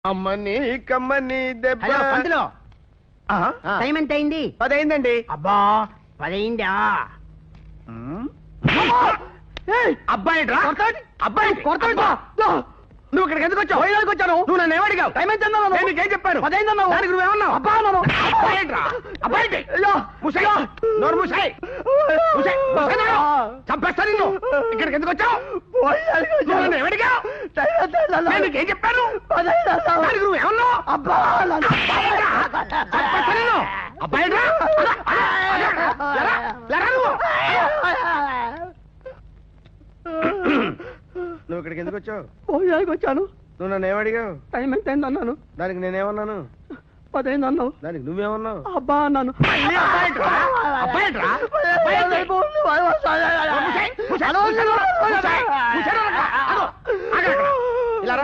అమ్మని కమ్మని దెబ్బ. హలో పంతులు, టైం ఎంత అయింది? 10 అయిందండి. అబ్బా 10 అయిందా? అబ్బాయి అబ్బాయి నువ్వు ఇక్కడికి ఎందుకు వచ్చావు? వచ్చాను. నువ్వు నన్ను ఏమడిగావు? టైం ఎంత అన్నావు? నేను నీకేం చెప్పాను? 10 అయిందన్నావు. దానికి నువ్వేమన్నావు? అబ్బా అన్నాను. అబ్బాయి నోరు మూసాయి. చంపేస్తా నిన్ను. ఇక్కడికి ఎందుకు వచ్చావు? నువ్వు నన్ను ఏమడిగావు? నేను నీకేం చెప్పాను? దానికి నువ్వేమన్నావు? అబ్బా చంపేస్తా నిన్ను. అబ్బాయి నువ్వు ఇక్కడికి ఎందుకు వచ్చావు? వచ్చాను. నువ్వు నన్ను ఏమడిగావు? టైం ఎంత అయింది అన్నాను. దానికి నేనేమన్నాను? 10 అయింది అన్నావు. దానికి నువ్వేమన్నావు? అబ్బా అన్నాను. ఇలా